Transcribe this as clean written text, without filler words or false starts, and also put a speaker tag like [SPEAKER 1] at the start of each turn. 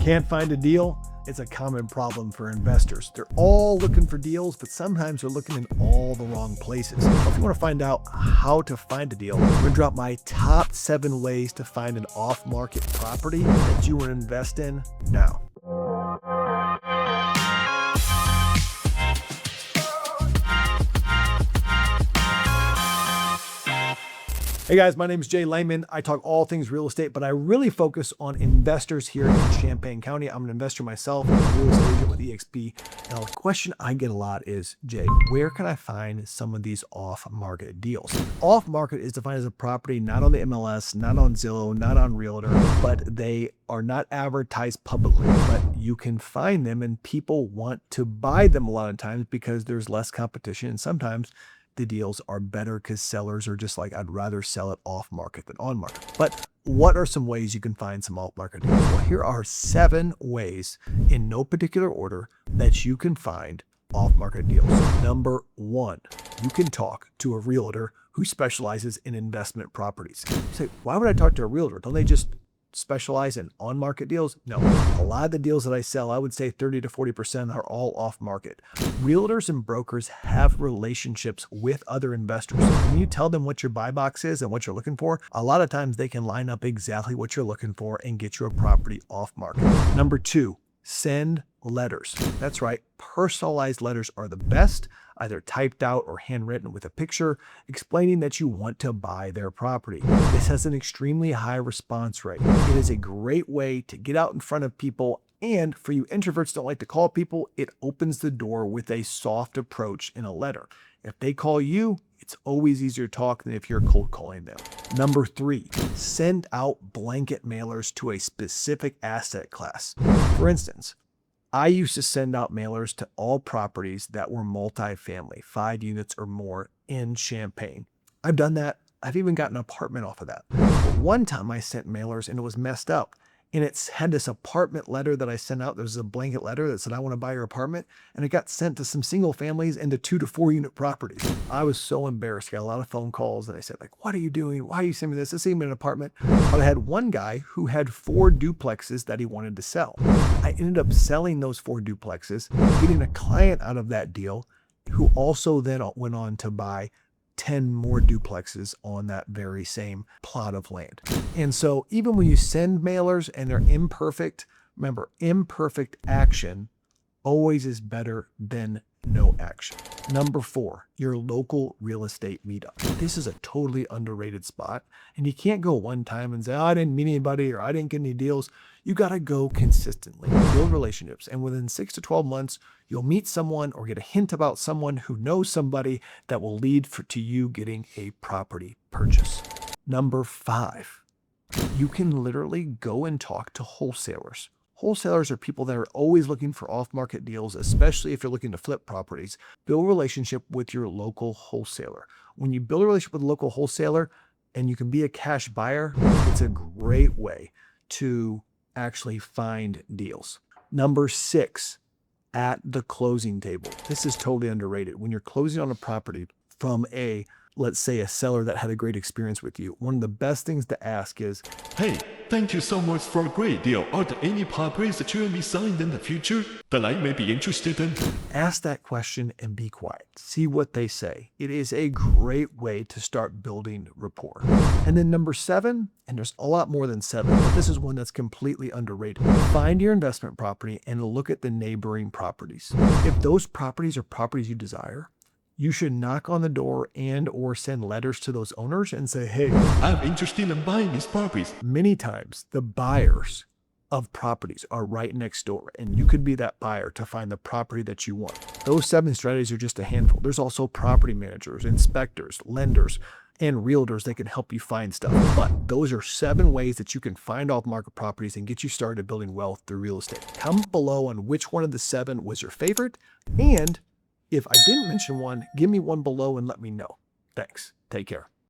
[SPEAKER 1] Can't find a deal? It's a common problem for investors. They're all looking for deals, but sometimes they're looking in all the wrong places. So if you want to find out how to find a deal, I'm going to drop my top 7 ways to find an off-market property that you want to invest in now. Hey guys, my name is Jay Lehman. I talk all things real estate, but I really focus on investors here in Champaign County. I'm an investor myself, I'm a real estate agent with EXP. Now, the question I get a lot is, Jay, where can I find some of these off-market deals? Off-market is defined as a property not on the MLS, not on Zillow, not on Realtor, but they are not advertised publicly, but you can find them and people want to buy them a lot of times because there's less competition, and sometimes the deals are better because sellers are just like, I'd rather sell it off market than on market. But what are some ways you can find some off market deals? Well, here are 7 ways in no particular order that you can find off market deals. Number 1, you can talk to a realtor who specializes in investment properties. You say, why would I talk to a realtor? Don't they just specialize in on-market deals? No, a lot of the deals that I sell, I would say 30 to 40% are all off-market. Realtors and brokers have relationships with other investors. When you tell them what your buy box is and what you're looking for, a lot of times they can line up exactly what you're looking for and get your property off-market. Number 2, send letters. That's right, personalized letters are the best, either typed out or handwritten with a picture explaining that you want to buy their property. This has an extremely high response rate. It is a great way to get out in front of people, and for you introverts don't like to call people, it opens the door with a soft approach in a letter. If they call you, it's always easier to talk than if you're cold calling them. Number 3, send out blanket mailers to a specific asset class. For instance, I used to send out mailers to all properties that were multifamily, 5 units or more in Champaign. I've done that. I've even gotten an apartment off of that. But one time I sent mailers and it was messed up. And it's had this apartment letter that I sent out. There's a blanket letter that said, I want to buy your apartment. And it got sent to some single families and to 2 to 4 unit properties. I was so embarrassed. I got a lot of phone calls and I said, like, what are you doing? Why are you sending me this? This ain't even an apartment. But I had one guy who had 4 duplexes that he wanted to sell. I ended up selling those 4 duplexes, getting a client out of that deal who also then went on to buy 10 more duplexes on that very same plot of land. And so even when you send mailers and they're imperfect, remember, imperfect action always is better than no action. Number 4, your local real estate meetup. This is a totally underrated spot, and you can't go one time and say, oh, I didn't meet anybody or I didn't get any deals. You got to go consistently, build relationships, and within 6 to 12 months, you'll meet someone or get a hint about someone who knows somebody that will lead to you getting a property purchase. Number 5, you can literally go and talk to wholesalers. Wholesalers are people that are always looking for off-market deals, especially if you're looking to flip properties. Build a relationship with your local wholesaler. When you build a relationship with a local wholesaler and you can be a cash buyer, it's a great way to actually find deals. Number 6, at the closing table. This is totally underrated. When you're closing on a property from let's say a seller that had a great experience with you, one of the best things to ask is,
[SPEAKER 2] hey, thank you so much for a great deal. Are there any properties that you will be selling in the future that I may be interested in?
[SPEAKER 1] Ask that question and be quiet. See what they say. It is a great way to start building rapport. And then number 7, and there's a lot more than 7, but this is one that's completely underrated. Find your investment property and look at the neighboring properties. If those properties are properties you desire, you should knock on the door and or send letters to those owners and say, hey,
[SPEAKER 2] I'm interested in buying these properties.
[SPEAKER 1] Many times the buyers of properties are right next door, and you could be that buyer to find the property that you want. Those 7 strategies are just a handful. There's also property managers, inspectors, lenders, and realtors that can help you find stuff. But those are 7 ways that you can find off-market properties and get you started building wealth through real estate. Comment below on which one of the 7 was your favorite, and if I didn't mention one, give me one below and let me know. Thanks. Take care.